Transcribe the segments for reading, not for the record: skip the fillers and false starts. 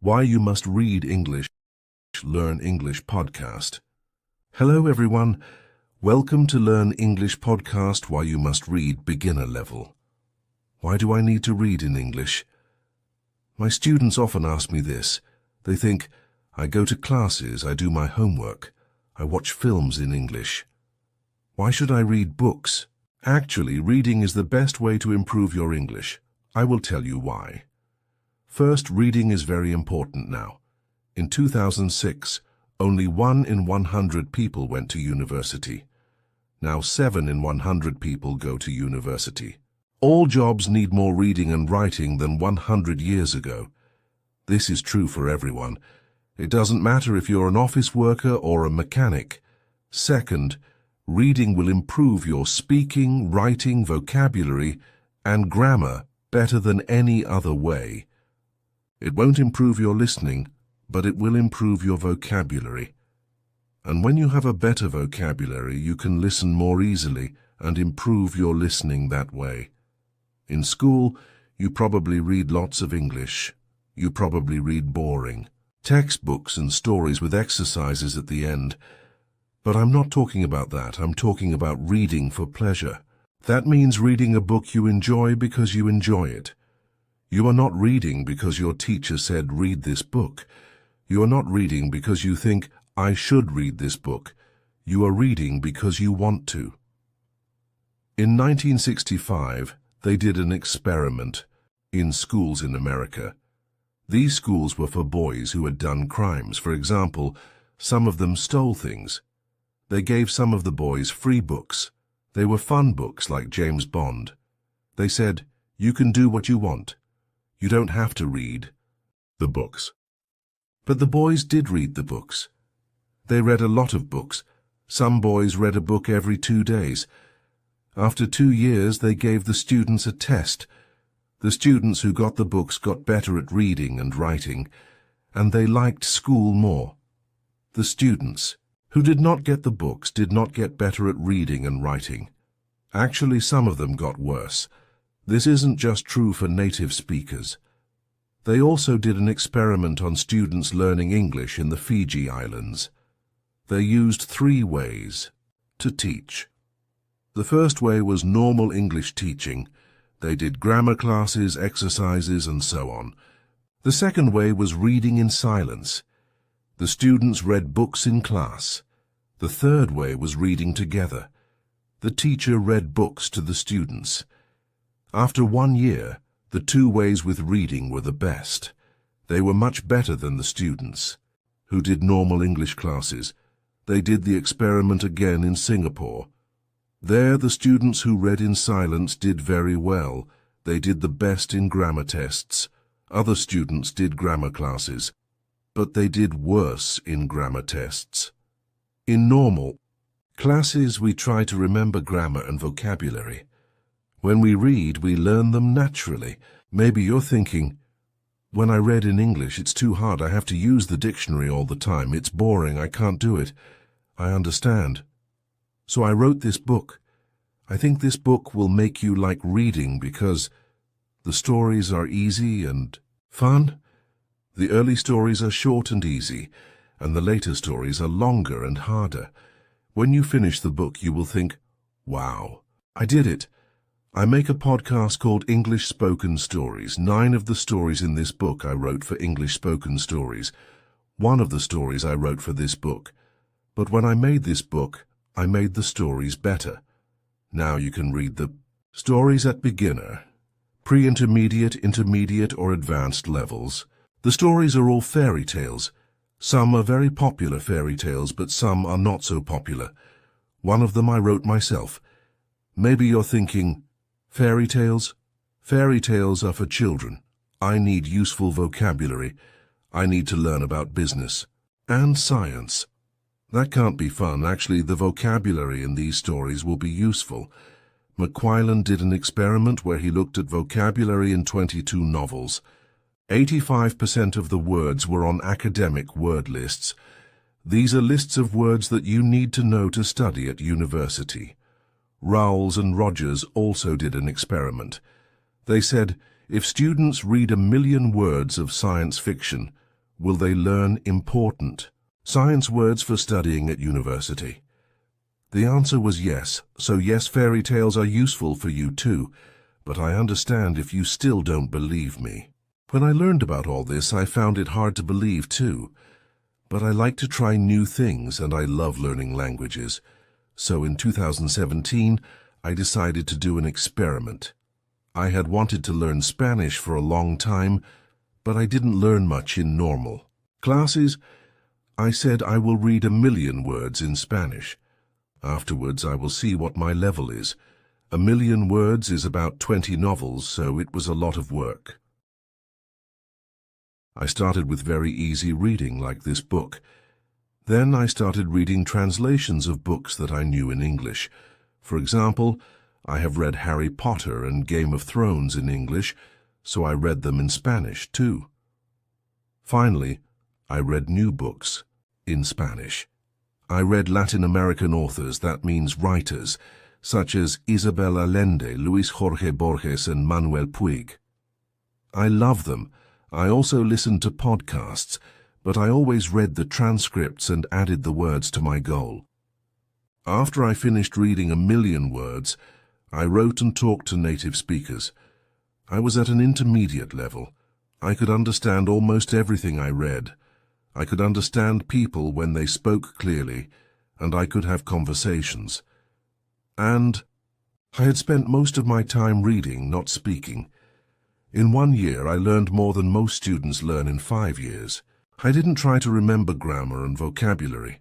Why You Must Read English, Learn English podcast. Hello everyone, welcome to Learn English podcast Why You Must Read Beginner Level. Why do I need to read in English? My students often ask me this. They think, I go to classes, I do my homework, I watch films in English. Why should I read books? Actually, reading is the best way to improve your English. I will tell you why. First, reading is very important now. In 2006, only 1 in 100 people went to university. Now 7 in 100 people go to university. All jobs need more reading and writing than 100 years ago. This is true for everyone. It doesn't matter if you're an office worker or a mechanic. Second, reading will improve your speaking, writing, vocabulary, and grammar better than any other way. It won't improve your listening, but it will improve your vocabulary. And when you have a better vocabulary, you can listen more easily and improve your listening that way. In school, you probably read lots of English. You probably read boring textbooks and stories with exercises at the end. But I'm not talking about that. I'm talking about reading for pleasure. That means reading a book you enjoy because you enjoy it. You are not reading because your teacher said, read this book. You are not reading because you think, I should read this book. You are reading because you want to. In 1965, they did an experiment in schools in America. These schools were for boys who had done crimes. For example, some of them stole things. They gave some of the boys free books. They were fun books like James Bond. They said, you can do what you want. You don't have to read the books. But the boys did read the books. They read a lot of books. Some boys read a book every 2 days. After 2 years, they gave the students a test. The students who got the books got better at reading and writing, and they liked school more. The students who did not get the books did not get better at reading and writing. Actually, some of them got worse. This isn't just true for native speakers. They also did an experiment on students learning English in the Fiji Islands. They used 3 ways to teach. The first way was normal English teaching. They did grammar classes, exercises, and so on. The second way was reading in silence. The students read books in class. The third way was reading together. The teacher read books to the students. After 1 year, the 2 ways with reading were the best. They were much better than the students who did normal English classes. They did the experiment again in Singapore. There, the students who read in silence did very well. They did the best in grammar tests. Other students did grammar classes, but they did worse in grammar tests. In normal classes, we try to remember grammar and vocabulary. When we read, we learn them naturally. Maybe you're thinking, when I read in English, it's too hard. I have to use the dictionary all the time. It's boring. I can't do it. I understand. So I wrote this book. I think this book will make you like reading because the stories are easy and fun. The early stories are short and easy, and the later stories are longer and harder. When you finish the book, you will think, wow, I did it. I make a podcast called English Spoken Stories. 9 of the stories in this book I wrote for English Spoken Stories. 1 of the stories I wrote for this book. But when I made this book, I made the stories better. Now you can read the stories at beginner, pre-intermediate, intermediate, or advanced levels. The stories are all fairy tales. Some are very popular fairy tales, but some are not so popular. One of them I wrote myself. Maybe you're thinking, fairy tales? Fairy tales are for children. I need useful vocabulary. I need to learn about business and science. That can't be fun. Actually, the vocabulary in these stories will be useful. McQuillan did an experiment where he looked at vocabulary in 22 novels. 85% of the words were on academic word lists. These are lists of words that you need to know to study at university. Rowles and Rogers also did an experiment. They said, if students read 1 million words of science fiction, Will they learn important science words for studying at university? The answer was yes, so yes, fairy tales are useful for you too, but I understand if you still don't believe me. When I learned about all this, I found it hard to believe too. But I like to try new things and I love learning languages. So in 2017, I decided to do an experiment. I had wanted to learn Spanish for a long time, but I didn't learn much in normal classes. I said I will read 1,000,000 words in Spanish. Afterwards, I will see what my level is. 1,000,000 words is about 20 novels, so it was a lot of work. I started with very easy reading, like this book. Then I started reading translations of books that I knew in English. For example, I have read Harry Potter and Game of Thrones in English, so I read them in Spanish too. Finally, I read new books in Spanish. I read Latin American authors, that means writers, such as Isabel Allende, Luis Jorge Borges, and Manuel Puig. I love them. I also listened to podcasts, but I always read the transcripts and added the words to my goal. After I finished reading 1,000,000 words, I wrote and talked to native speakers. I was at an intermediate level. I could understand almost everything I read. I could understand people when they spoke clearly, and I could have conversations. And I had spent most of my time reading, not speaking. In 1 year, I learned more than most students learn in 5 years. I didn't try to remember grammar and vocabulary.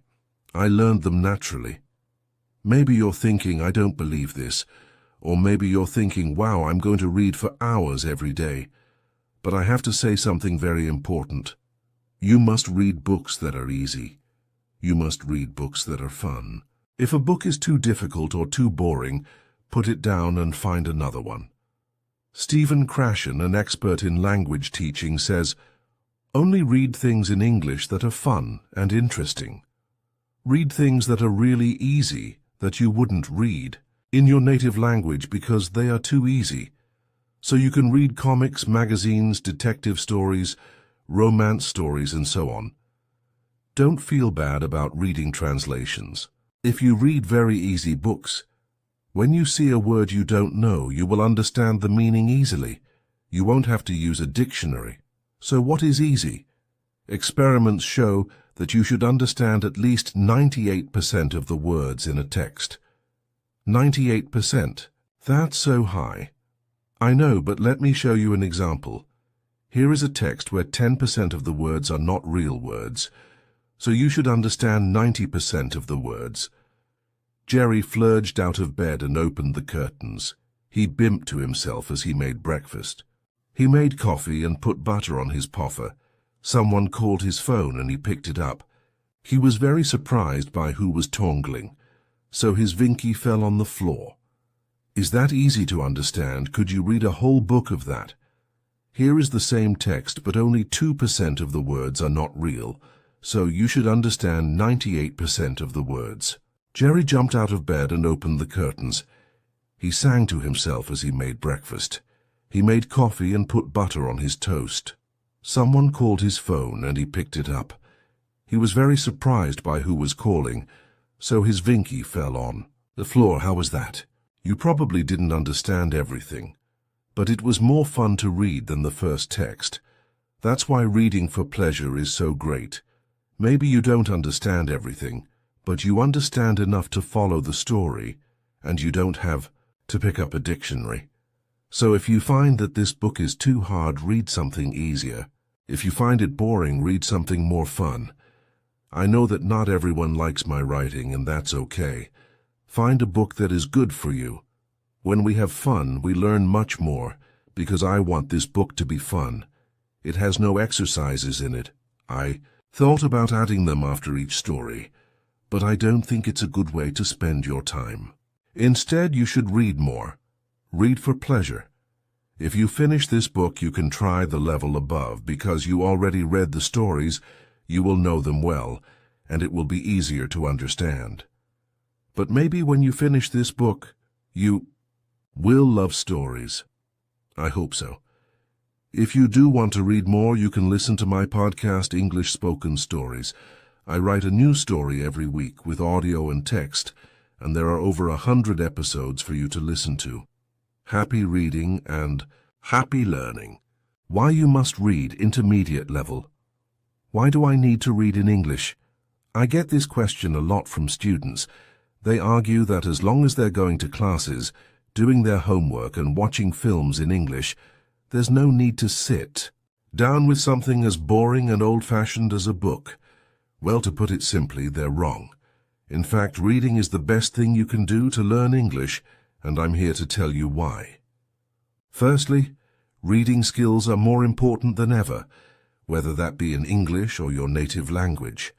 I learned them naturally. Maybe you're thinking, I don't believe this. Or maybe you're thinking, wow, I'm going to read for hours every day. But I have to say something very important. You must read books that are easy. You must read books that are fun. If a book is too difficult or too boring, put it down and find another one. Stephen Krashen, an expert in language teaching, says, only read things in English that are fun and interesting. Read things that are really easy that you wouldn't read in your native language because they are too easy. So you can read comics, magazines, detective stories, romance stories, and so on. Don't feel bad about reading translations. If you read very easy books, when you see a word you don't know, you will understand the meaning easily. You won't have to use a dictionary. So what is easy? Experiments show that you should understand at least 98% of the words in a text. 98%. That's so high. I know, but let me show you an example. Here is a text where 10% of the words are not real words, so you should understand 90% of the words. Jerry flurged out of bed and opened the curtains. He bimped to himself as he made breakfast. He made coffee and put butter on his poffer. Someone called his phone and he picked it up. He was very surprised by who was tongling, so his vinky fell on the floor. Is that easy to understand? Could you read a whole book of that? Here is the same text, but only 2% of the words are not real, so you should understand 98% of the words. Jerry jumped out of bed and opened the curtains. He sang to himself as he made breakfast. He made coffee and put butter on his toast. Someone called his phone and he picked it up. He was very surprised by who was calling, so his vinky fell on the floor. How was that? You probably didn't understand everything, but it was more fun to read than the first text. That's why reading for pleasure is so great. Maybe you don't understand everything, but you understand enough to follow the story, and you don't have to pick up a dictionary. So if you find that this book is too hard, read something easier. If you find it boring, read something more fun. I know that not everyone likes my writing, and that's okay. Find a book that is good for you. When we have fun, we learn much more, because I want this book to be fun. It has no exercises in it. I thought about adding them after each story, but I don't think it's a good way to spend your time. Instead, you should read more. Read for pleasure. If you finish this book, you can try the level above. Because you already read the stories, you will know them well, and it will be easier to understand. But maybe when you finish this book, you will love stories. I hope so. If you do want to read more, you can listen to my podcast, English Spoken Stories. I write a new story every week with audio and text, and there are over 100 episodes for you to listen to. Happy reading and happy learning. Why you must read intermediate level. Why do I need to read in English? I get this question a lot from students. They argue that as long as they're going to classes, doing their homework and watching films in English, there's no need to sit down with something as boring and old-fashioned as a book. Well, to put it simply, they're wrong. In fact, reading is the best thing you can do to learn English, and I'm here to tell you why. Firstly, reading skills are more important than ever, whether that be in English or your native language.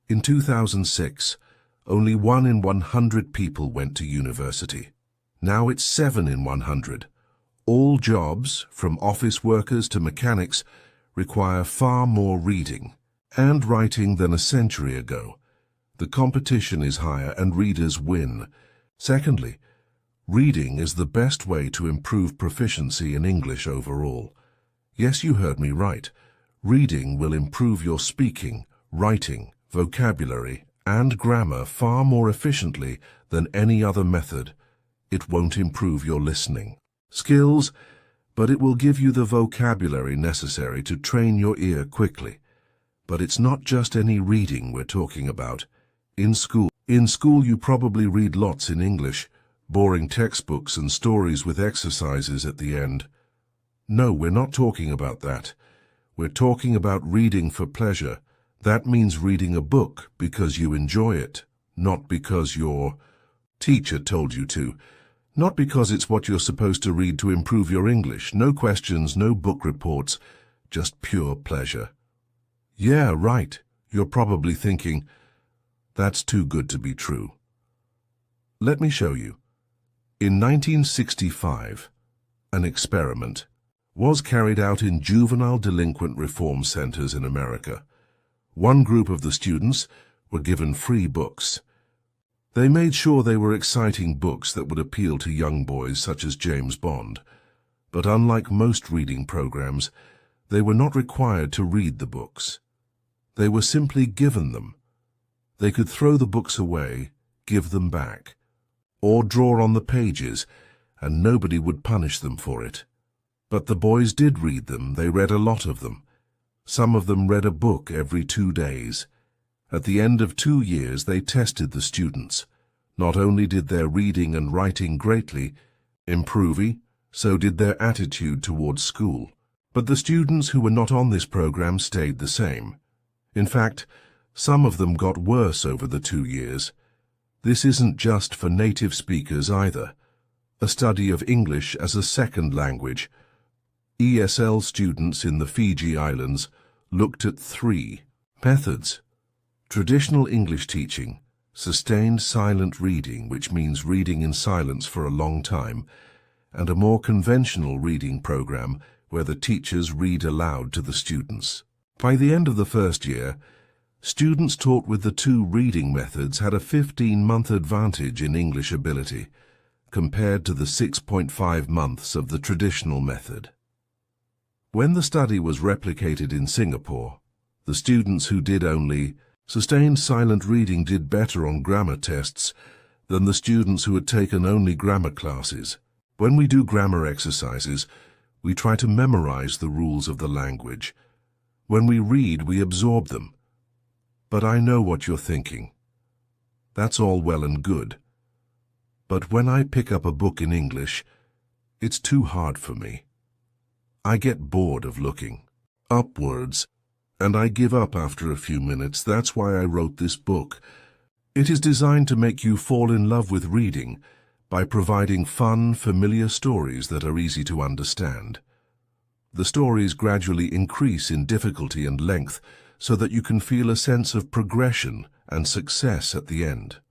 In 2006, only 1 in 100 people went to university. Now it's 7 in 100. All jobs, from office workers to mechanics, require far more reading and writing than a century ago. The competition is higher and readers win. Secondly, reading is the best way to improve proficiency in English overall. Yes, you heard me right. Reading will improve your speaking, writing, vocabulary, and grammar far more efficiently than any other method. It won't improve your listening skills, but it will give you the vocabulary necessary to train your ear quickly. But it's not just any reading we're talking about. In school you probably read lots in English, boring textbooks and stories with exercises at the end. No, we're not talking about that. We're talking about reading for pleasure. That means reading a book because you enjoy it, not because your teacher told you to. Not because it's what you're supposed to read to improve your English. No questions, no book reports, just pure pleasure. Yeah, right. You're probably thinking, that's too good to be true. Let me show you. In 1965, an experiment was carried out in juvenile delinquent reform centers in America. One group of the students were given free books. They made sure they were exciting books that would appeal to young boys such as James Bond. But unlike most reading programs, they were not required to read the books. They were simply given them. They could throw the books away, give them back, or draw on the pages, and nobody would punish them for it. But the boys did read them. They read a lot of them. Some of them read a book every 2 days. At the end of 2 years, they tested the students. Not only did their reading and writing greatly improve, so did their attitude towards school. But the students who were not on this program stayed the same. In fact, some of them got worse over the 2 years. This isn't just for native speakers either. A study of English as a second language, ESL students in the Fiji Islands looked at 3 methods. Traditional English teaching, sustained silent reading, which means reading in silence for a long time, and a more conventional reading program where the teachers read aloud to the students. By the end of the first year, students taught with the 2 reading methods had a 15-month advantage in English ability, compared to the 6.5 months of the traditional method. When the study was replicated in Singapore, the students who did only sustained silent reading did better on grammar tests than the students who had taken only grammar classes. When we do grammar exercises, we try to memorize the rules of the language. When we read, we absorb them. But I know what you're thinking. That's all well and good. But when I pick up a book in English, it's too hard for me. I get bored of looking upwards, and I give up after a few minutes. That's why I wrote this book. It is designed to make you fall in love with reading by providing fun, familiar stories that are easy to understand. The stories gradually increase in difficulty and length so that you can feel a sense of progression and success at the end.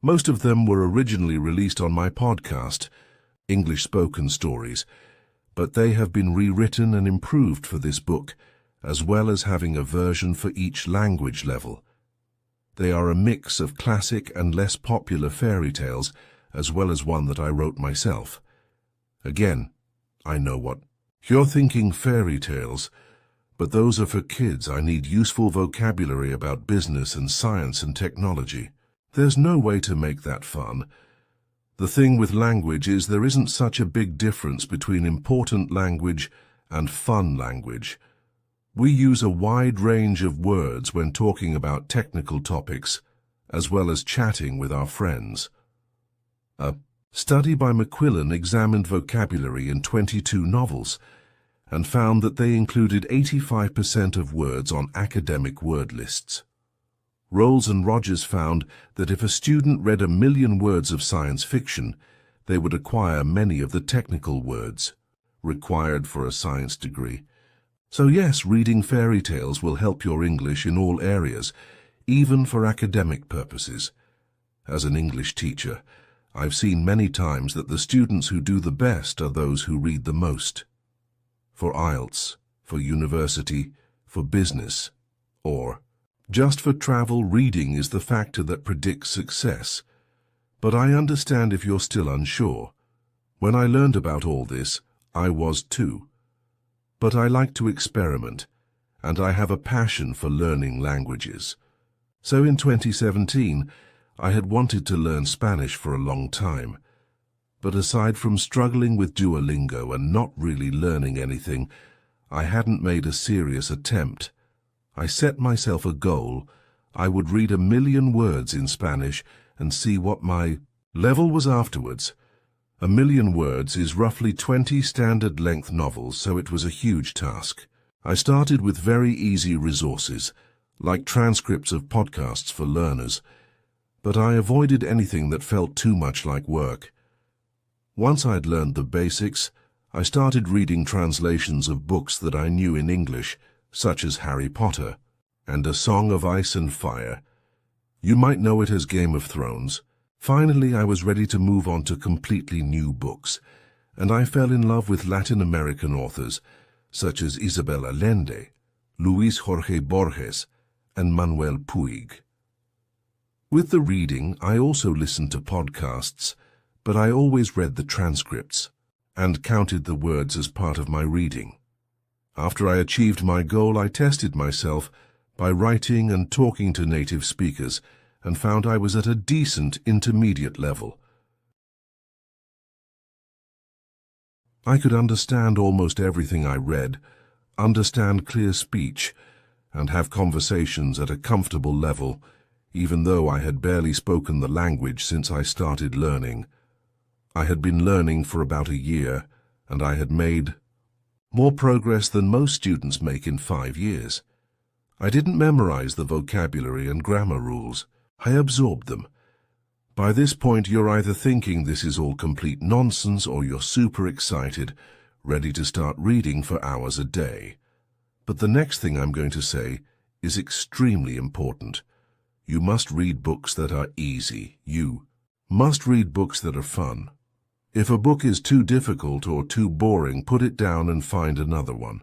Most of them were originally released on my podcast, English Spoken Stories, but they have been rewritten and improved for this book, as well as having a version for each language level. They are a mix of classic and less popular fairy tales, as well as one that I wrote myself. Again, I know what You're thinking fairy tales, but those are for kids. I need useful vocabulary about business and science and technology. There's no way to make that fun. The thing with language is there isn't such a big difference between important language and fun language. We use a wide range of words when talking about technical topics, as well as chatting with our friends. A study by Macquillan examined vocabulary in 22 novels and found that they included 85% of words on academic word lists. Rolls and Rogers found that if a student read 1 million words of science fiction, they would acquire many of the technical words required for a science degree. So yes, reading fairy tales will help your English in all areas, even for academic purposes. As an English teacher, I've seen many times that the students who do the best are those who read the most. For IELTS, for university, for business, or just for travel, reading is the factor that predicts success. But I understand if you're still unsure. When I learned about all this, I was too. But I like to experiment, and I have a passion for learning languages. So in 2017, I had wanted to learn Spanish for a long time. But aside from struggling with Duolingo and not really learning anything, I hadn't made a serious attempt. I set myself a goal. I would read 1 million words in Spanish and see what my level was afterwards. 1 million words is roughly 20 standard-length novels, so it was a huge task. I started with very easy resources, like transcripts of podcasts for learners, but I avoided anything that felt too much like work. Once I'd learned the basics, I started reading translations of books that I knew in English, such as Harry Potter and A Song of Ice and Fire. You might know it as Game of Thrones. Finally, I was ready to move on to completely new books, and I fell in love with Latin American authors, such as Isabel Allende, Luis Jorge Borges, and Manuel Puig. With the reading, I also listened to podcasts, but I always read the transcripts and counted the words as part of my reading. After I achieved my goal, I tested myself by writing and talking to native speakers and found I was at a decent intermediate level. I could understand almost everything I read, understand clear speech, and have conversations at a comfortable level, even though I had barely spoken the language since I started learning. I had been learning for about a year, and I had made more progress than most students make in 5 years. I didn't memorize the vocabulary and grammar rules. I absorbed them. By this point, you're either thinking this is all complete nonsense or you're super excited, ready to start reading for hours a day. But the next thing I'm going to say is extremely important. You must read books that are easy. You must read books that are fun. If a book is too difficult or too boring, put it down and find another one.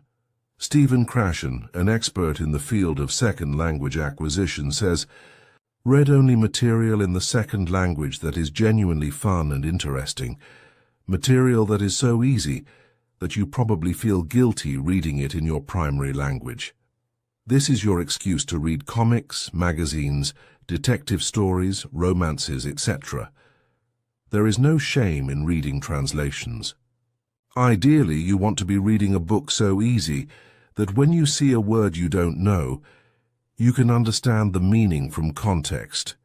Stephen Krashen, an expert in the field of second language acquisition, says, "Read only material in the second language that is genuinely fun and interesting, material that is so easy that you probably feel guilty reading it in your primary language. This is your excuse to read comics, magazines, detective stories, romances, etc. There is no shame in reading translations. Ideally, you want to be reading a book so easy that when you see a word you don't know, you can understand the meaning from context.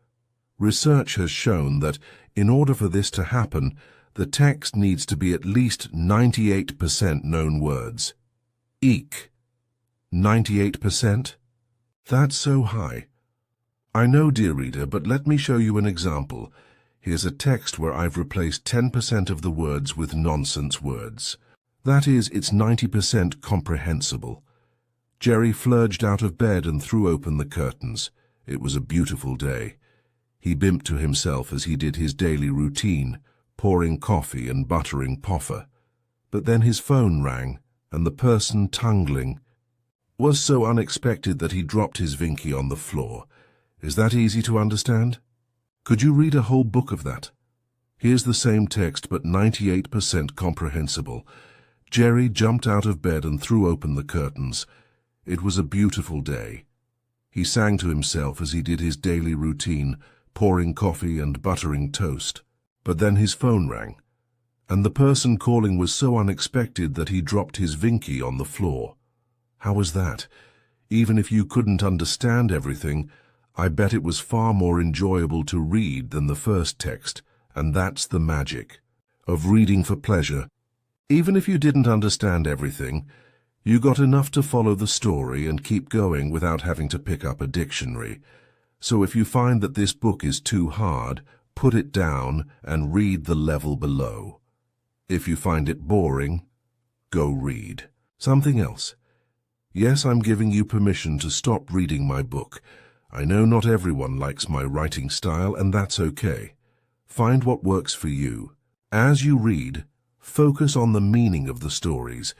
Research has shown that in order for this to happen, the text needs to be at least 98% known words. Eek. 98%? That's so high. I know, dear reader, but let me show you an example. Here's a text where I've replaced 10% of the words with nonsense words. That is, it's 90% comprehensible. Jerry flurged out of bed and threw open the curtains. It was a beautiful day. He bimped to himself as he did his daily routine, pouring coffee and buttering poffer. But then his phone rang, and the person tonguing was so unexpected that he dropped his Vinky on the floor. Is that easy to understand? Could you read a whole book of that? Here's the same text, but 98% comprehensible. Jerry jumped out of bed and threw open the curtains. It was a beautiful day. He sang to himself as he did his daily routine, pouring coffee and buttering toast. But then his phone rang, and the person calling was so unexpected that he dropped his Vinky on the floor. How was that? Even if you couldn't understand everything, I bet it was far more enjoyable to read than the first text, and that's the magic of reading for pleasure. Even if you didn't understand everything, you got enough to follow the story and keep going without having to pick up a dictionary. So if you find that this book is too hard, put it down and read the level below. If you find it boring, go read something else. Yes, I'm giving you permission to stop reading my book. I know not everyone likes my writing style, and that's okay. Find what works for you. As you read, focus on the meaning of the stories,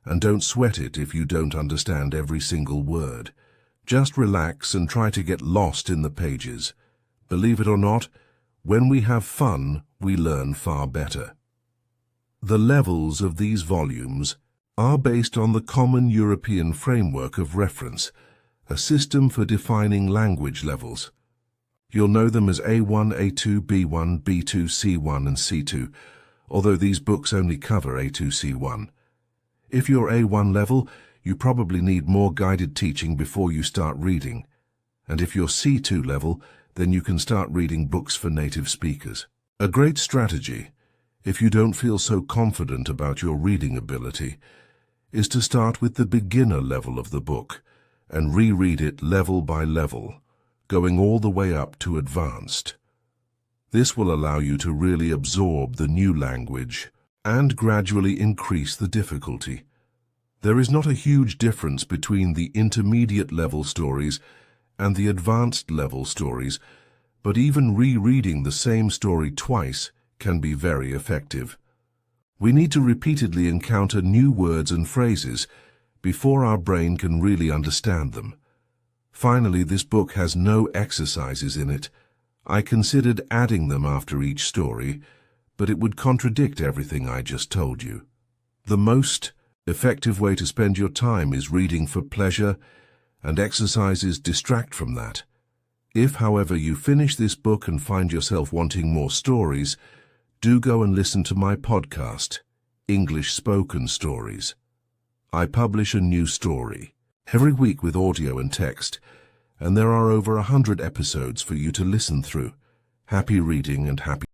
and don't sweat it if you don't understand every single word. Just relax and try to get lost in the pages. Believe it or not, when we have fun, we learn far better. The levels of these volumes are based on the common European framework of reference, a system for defining language levels. You'll know them as A1, A2, B1, B2, C1 and C2, although these books only cover A2, C1. If you're A1 level, you probably need more guided teaching before you start reading. And if you're C2 level, then you can start reading books for native speakers. A great strategy, if you don't feel so confident about your reading ability, is to start with the beginner level of the book and reread it level by level, going all the way up to advanced. This will allow you to really absorb the new language and gradually increase the difficulty. There is not a huge difference between the intermediate level stories and the advanced level stories, but even rereading the same story twice can be very effective. We need to repeatedly encounter new words and phrases before our brain can really understand them. Finally, this book has no exercises in it. I considered adding them after each story, but it would contradict everything I just told you. The most effective way to spend your time is reading for pleasure, and exercises distract from that. If, however, you finish this book and find yourself wanting more stories, do go and listen to my podcast, English Spoken Stories. I publish a new story every week with audio and text, and there are over 100 episodes for you to listen through. Happy reading and happy